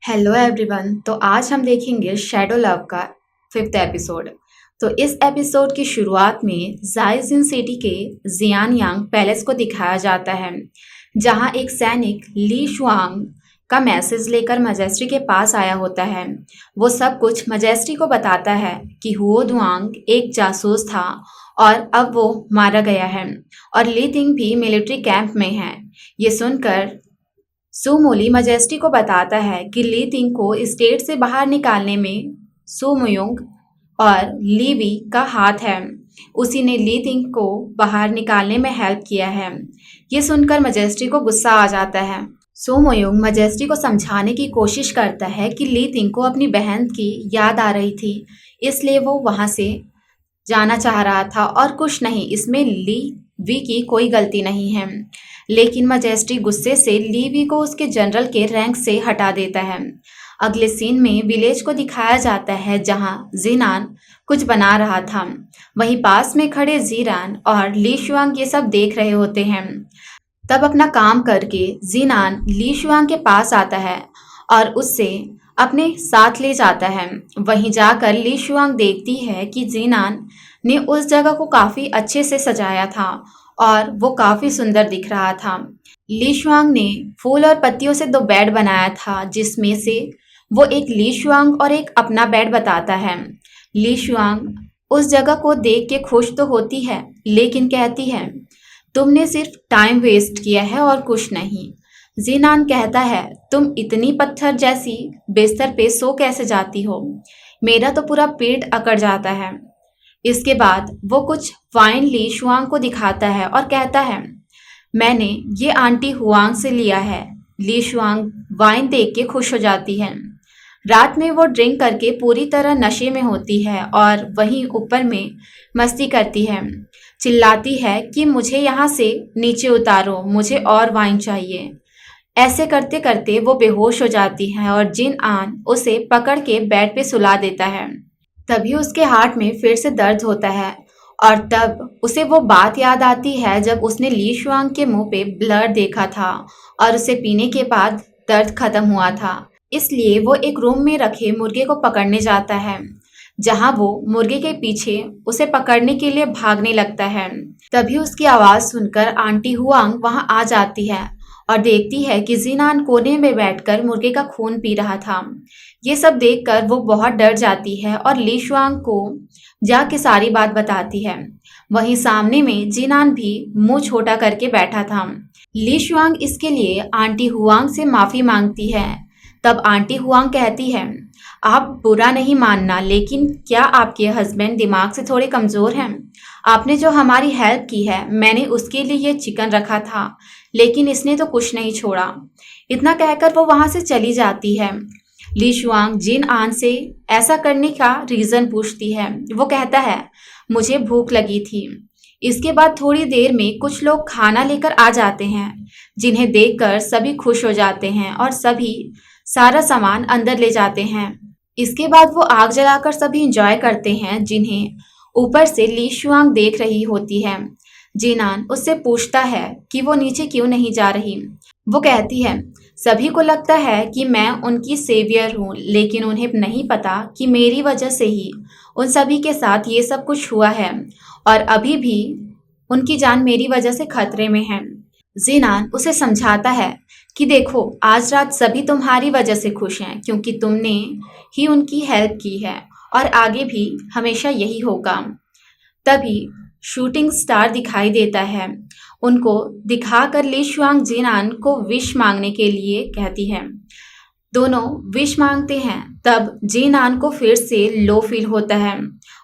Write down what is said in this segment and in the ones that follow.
Hello everyone. तो आज हम देखेंगे शैडो लव का 5th एपिसोड। तो इस एपिसोड की शुरुआत में जाइजिन सिटी के जियानयांग पैलेस को दिखाया जाता है, जहां एक सैनिक ली शुआंग का मैसेज लेकर मजेस्टी के पास आया होता है। वो सब कुछ मजेस्टी को बताता है कि हुओ दुआंग एक जासूस था और अब वो मारा गया है और ली तिंग भी मिलिट्री कैंप में है। ये सुनकर सुमोली मजेस्टी को बताता है कि ली तिंग को स्टेट से बाहर निकालने में सुमुयुंग और लीवी का हाथ है। उसी ने ली तिंग को बाहर निकालने में हेल्प किया है। ये सुनकर मजेस्टी को गुस्सा आ जाता है। सुमुयुंग मजेस्टी को समझाने की कोशिश करता है कि ली तिंग को अपनी बहन की याद आ रही थी, इसलिए वो वहां से जाना चाह रहा था और कुछ नहीं, इसमें ली वी की कोई गलती नहीं है। लेकिन मजेस्टी गुस्से से ली वी को उसके जनरल के रैंक से हटा देता है। अगले सीन में विलेज को दिखाया जाता है, जहां जीनान कुछ बना रहा था। वहीं पास में खड़े जीरान और ली शुआंग ये सब देख रहे होते हैं। तब अपना काम करके जीनान ली शुआंग के पास आता है और उससे अपने साथ ले जाता है। वहीं जाकर ली शुआंग देखती है कि जीनान ने उस जगह को काफी अच्छे से सजाया था और वो काफी सुंदर दिख रहा था। ली शुआंग ने फूल और पत्तियों से 2 बेड बनाया था, जिसमें से वो एक ली शुआंग और एक अपना बेड बताता है। ली शुआंग उस जगह को देख के खुश तो होती है, लेकिन कहती है तुमने सिर्फ टाइम वेस्ट किया है और कुछ नहीं। जीनान कहता है तुम इतनी पत्थर जैसी बिस्तर पे सो कैसे जाती हो, मेरा तो पूरा पेट अकड़ जाता है। इसके बाद वो कुछ वाइन ली शुआंग को दिखाता है और कहता है मैंने ये आंटी हुआंग से लिया है। ली शुआंग वाइन देख के खुश हो जाती है। रात में वो ड्रिंक करके पूरी तरह नशे में होती है और वहीं ऊपर में मस्ती करती है, चिल्लाती है कि मुझे यहाँ से नीचे उतारो, मुझे और वाइन चाहिए। ऐसे करते करते वो बेहोश हो जाती है और जिन आन उसे पकड़ के बेड पे सुला देता है। तभी उसके हार्ट में फिर से दर्द होता है और तब उसे वो बात याद आती है जब उसने ली शुआंग के मुंह पे ब्लड देखा था और उसे पीने के बाद दर्द खत्म हुआ था। इसलिए वो एक रूम में रखे मुर्गे को पकड़ने जाता है, जहां वो मुर्गे के पीछे उसे पकड़ने के लिए भागने लगता है। तभी उसकी आवाज सुनकर आंटी हुआंग वहां आ जाती है और देखती है कि जीनान कोने में बैठकर मुर्गे का खून पी रहा था। ये सब देखकर वो बहुत डर जाती है और ली शुआंग को जाके सारी बात बताती है। वहीं सामने में जीनान भी मुंह छोटा करके बैठा था। ली शुआंग इसके लिए आंटी हुआंग से माफी मांगती है। तब आंटी हुआंग कहती है आप बुरा नहीं मानना, लेकिन क्या आपके हस्बैंड दिमाग से थोड़े कमजोर हैं? आपने जो हमारी हेल्प की है, मैंने उसके लिए ये चिकन रखा था, लेकिन इसने तो कुछ नहीं छोड़ा। इतना कहकर वो वहां से चली जाती है। ली शुआंग जिन आन से ऐसा करने का रीजन पूछती है। वो कहता है मुझे भूख लगी थी। इसके बाद थोड़ी देर में कुछ लोग खाना लेकर आ जाते हैं, जिन्हें देखकर सभी खुश हो जाते हैं और सभी सारा सामान अंदर ले जाते हैं। इसके बाद वो आग जलाकर सभी इंजॉय करते हैं, जिन्हें ऊपर से ली शुआंग देख रही होती है। जिनान उससे पूछता है कि वो नीचे क्यों नहीं जा रही। वो कहती है सभी को लगता है कि मैं उनकी सेवियर हूँ, लेकिन उन्हें नहीं पता कि मेरी वजह से ही उन सभी के साथ ये सब कुछ हुआ है और अभी भी उनकी जान मेरी वजह से खतरे में है। जीनान उसे समझाता है कि देखो, आज रात सभी तुम्हारी वजह से खुश हैं, क्योंकि तुमने ही उनकी हेल्प की है और आगे भी हमेशा यही होगा। तभी शूटिंग स्टार दिखाई देता है। उनको दिखाकर ली शुआंग जिनान को विश मांगने के लिए कहती है। दोनों विश मांगते हैं। तब जिनान को फिर से लो फील होता है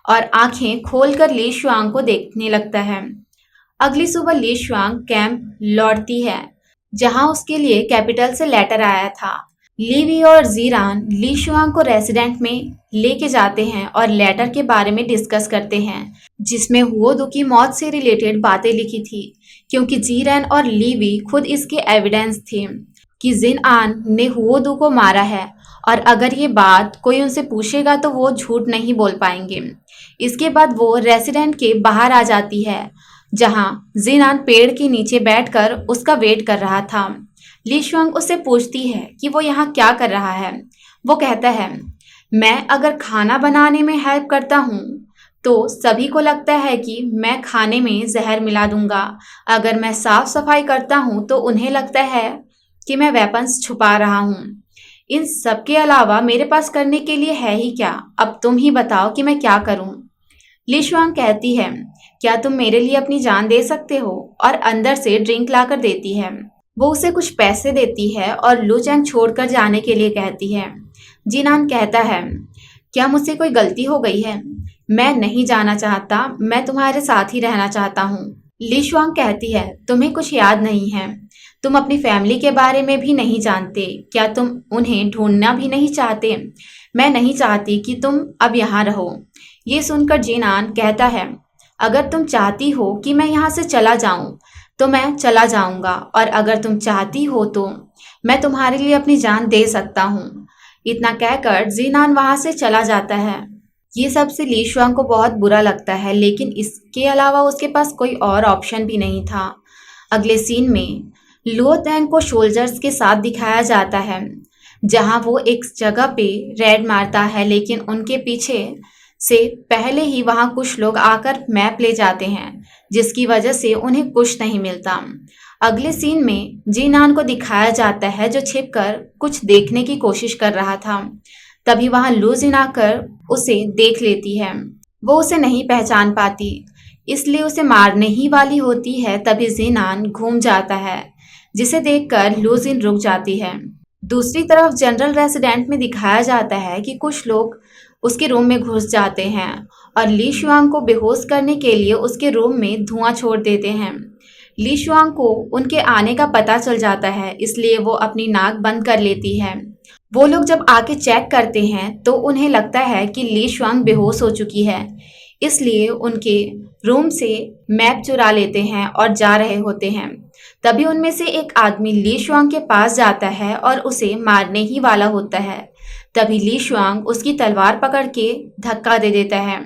और आंखें खोलकर ली शुआंग को देखने लगता है। अगली सुबह ली शुआंग कैंप लौटती है, जहां उसके लिए कैपिटल से लेटर आया था। लीवी और जीरान ली शुआंग को रेसिडेंट में लेके जाते हैं और लेटर के बारे में डिस्कस करते हैं, जिसमें हुओ दू की मौत से रिलेटेड बातें लिखी थी, क्योंकि जीरन और लीवी खुद इसके एविडेंस थे कि जिन आन ने हुओ दू को मारा है और अगर ये बात कोई उनसे पूछेगा तो वो झूठ नहीं बोल पाएंगे। इसके बाद वो रेसिडेंट के बाहर आ जाती है, जहां जिनान पेड़ के नीचे बैठकर उसका वेट कर रहा था। ली शुआंग उससे पूछती है कि वो यहाँ क्या कर रहा है। वो कहता है, मैं अगर खाना बनाने में हेल्प करता हूँ तो सभी को लगता है कि मैं खाने में जहर मिला दूंगा। अगर मैं साफ सफाई करता हूँ तो उन्हें लगता है कि मैं वेपन्स छुपा रहा हूँ। इन सब के अलावा मेरे पास करने के लिए है ही क्या? अब तुम ही बताओ कि मैं क्या करूं? ली शुआंग कहती है, क्या तुम मेरे लिए अपनी जान दे सकते हो? और अंदर से ड्रिंक लाकर देती है। वो उसे कुछ पैसे देती है और लू चैंग छोड़कर जाने के लिए कहती है। जिनान कहता है, क्या मुझसे कोई गलती हो गई है? मैं नहीं जाना चाहता, मैं तुम्हारे साथ ही रहना चाहता हूँ। ली शुआंग कहती है, तुम्हें कुछ याद नहीं है, तुम अपनी फैमिली के बारे में भी नहीं जानते, क्या तुम उन्हें ढूंढना भी नहीं चाहते? मैं नहीं चाहती कि तुम अब यहाँ रहो। ये सुनकर जिनान कहता है, अगर तुम चाहती हो कि मैं यहाँ से चला जाऊं तो मैं चला जाऊंगा, और अगर तुम चाहती हो तो मैं तुम्हारे लिए अपनी जान दे सकता हूँ। इतना कहकर जिनान वहां से चला जाता है। ये सब से ली शुआंग को बहुत बुरा लगता है, लेकिन इसके अलावा उसके पास कोई और ऑप्शन भी नहीं था। अगले सीन में लुओ तैंग को सोल्जर्स के साथ दिखाया जाता है, जहां वो एक जगह पे रेड मारता है, लेकिन उनके पीछे से पहले ही वहां कुछ लोग आकर मैप ले जाते हैं, जिसकी वजह से उन्हें कुछ नहीं मिलता। अगले सीन में जीनान को दिखाया जाता है, जो छिपकर कुछ देखने की कोशिश कर रहा था। तभी वहां लू जिन आकर उसे देख लेती है। वो उसे नहीं पहचान पाती, इसलिए उसे मारने ही वाली होती है। तभी जिनान घूम जाता है, जिसे देखकर लू जिन रुक जाती है। दूसरी तरफ जनरल रेसिडेंट में दिखाया जाता है कि कुछ लोग उसके रूम में घुस जाते हैं और ली शुआंग को बेहोश करने के लिए उसके रूम में धुआं छोड़ देते हैं। ली शुआंग को उनके आने का पता चल जाता है, इसलिए वो अपनी नाक बंद कर लेती है। वो लोग जब आके चेक करते हैं तो उन्हें लगता है कि ली शुआंग बेहोश हो चुकी है, इसलिए उनके रूम से मैप चुरा लेते हैं और जा रहे होते हैं। तभी उनमें से एक आदमी ली शुआंग के पास जाता है और उसे मारने ही वाला होता है। तभी ली शुआंग उसकी तलवार पकड़ के धक्का दे देता है।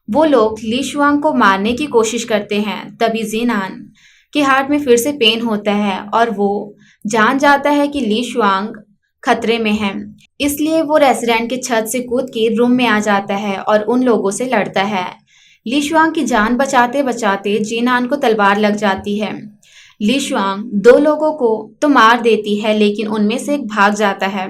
वो लोग ली शुआंग को मारने की कोशिश करते हैं। तभी जिनान के हार्ट में फिर से पेन होता है और वो जान जाता है कि ली शुआंग खतरे में है, इसलिए वो रेस्टोरेंट के छत से कूद के रूम में आ जाता है और उन लोगों से लड़ता है। ली शुआंग की जान बचाते बचाते जिनान को तलवार लग जाती है। ली शुआंग दो लोगों को तो मार देती है, लेकिन उनमें से एक भाग जाता है।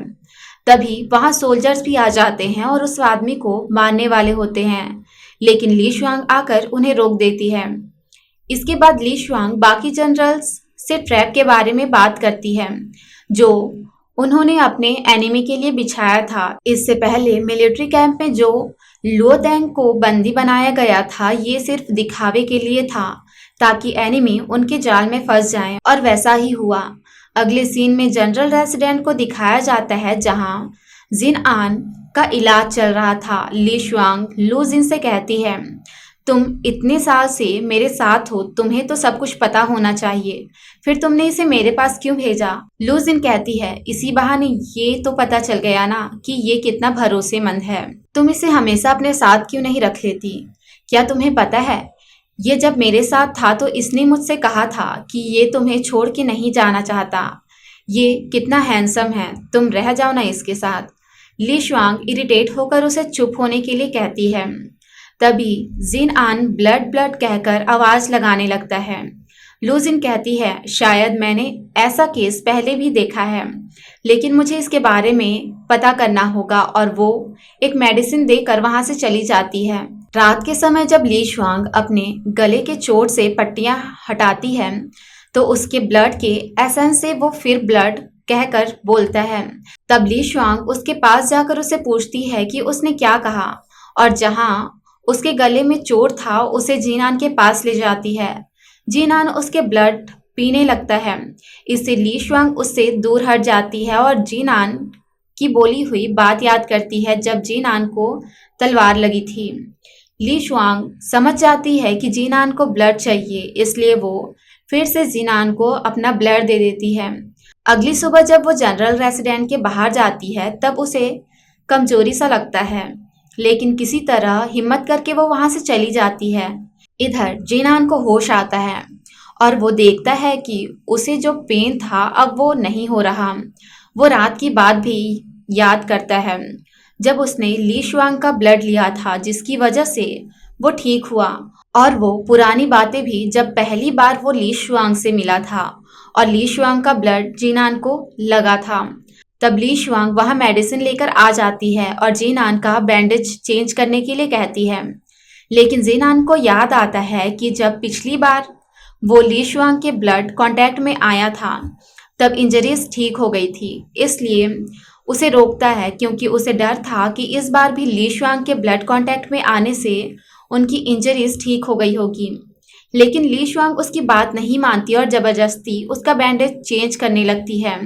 तभी वहां सोल्जर्स भी आ जाते हैं और उस आदमी को मारने वाले होते हैं, लेकिन ली शुआंग आकर उन्हें रोक देती है। इसके बाद ली शुआंग बाकी जनरल्स से ट्रैप के बारे में बात करती है, जो उन्होंने अपने एनिमी के लिए बिछाया था। इससे पहले मिलिट्री कैंप में जो लुओ तैंग को बंदी बनाया गया था, ये सिर्फ दिखावे के लिए था ताकि एनिमी उनके जाल में फंस जाएं, और वैसा ही हुआ। अगले सीन में जनरल रेसिडेंट को दिखाया जाता है, जहां जिन आन का इलाज चल रहा था। ली शुआंग लू जिन से कहती है, तुम इतने साल से मेरे साथ हो, तुम्हें तो सब कुछ पता होना चाहिए, फिर तुमने इसे मेरे पास क्यों भेजा? लू जिन कहती है, इसी बहाने ये तो पता चल गया ना कि ये कितना भरोसेमंद है, तुम इसे हमेशा अपने साथ क्यों नहीं रख लेती? क्या तुम्हें पता है, ये जब मेरे साथ था तो इसने मुझसे कहा था कि ये तुम्हें छोड़ के नहीं जाना चाहता। ये कितना हैंडसम है, तुम रह जाओ ना इसके साथ। ली शुआंग इरिटेट होकर उसे चुप होने के लिए कहती है। तभी जिन आन ब्लड ब्लड कहकर आवाज लगाने लगता है। लू जिन कहती है, शायद मैंने ऐसा केस पहले भी देखा है, लेकिन मुझे इसके बारे में पता करना होगा, और वो एक मेडिसिन देकर वहां से चली जाती है। रात के समय जब ली शुआंग अपने गले के चोट से पट्टियां हटाती है तो उसके ब्लड के एसेंस से वो फिर ब्लड कहकर बोलता है। तब ली शुआंग उसके पास जाकर उसे पूछती है कि उसने क्या कहा, और जहां उसके गले में चोट था उसे जीनान के पास ले जाती है। जीनान उसके ब्लड पीने लगता है, इससे ली शुआंग उससे दूर हट जाती है और जीनान की बोली हुई बात याद करती है, जब जीनान को तलवार लगी थी। ली शुआंग समझ जाती है कि जीनान को ब्लड चाहिए, इसलिए वो फिर से जीनान को अपना ब्लड दे देती है। अगली सुबह जब वो जनरल रेसिडेंट के बाहर जाती है तब उसे कमजोरी सा लगता है, लेकिन किसी तरह हिम्मत करके वो वहां से चली जाती है। इधर जीनान को होश आता है और वो देखता है कि उसे जो पेन था अब वो नहीं हो रहा। वो रात की बात भी याद करता है जब उसने ली शुआंग का ब्लड लिया था, जिसकी वजह से वो ठीक हुआ। और वो पुरानी बातें भी, जब पहली बार वो ली शुआंग से मिला था और ली शुआंग का ब्लड जीनान को लगा था। तब ली शुआंग वहाँ मेडिसिन लेकर आ जाती है और जीनान का बैंडेज चेंज करने के लिए कहती है। लेकिन जीनान को याद आता है कि जब पिछली बार वो ली शुआंग के ब्लड कांटेक्ट में आया था तब इंजरीज ठीक हो गई थी, इसलिए उसे रोकता है क्योंकि उसे डर था कि इस बार भी ली शुआंग के ब्लड कांटेक्ट में आने से उनकी इंजरीज ठीक हो गई होगी। लेकिन ली शुआंग उसकी बात नहीं मानती और जबरदस्ती उसका बैंडेज चेंज करने लगती है।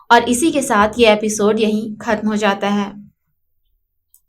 और इसी के साथ ये एपिसोड यहीं खत्म हो जाता है।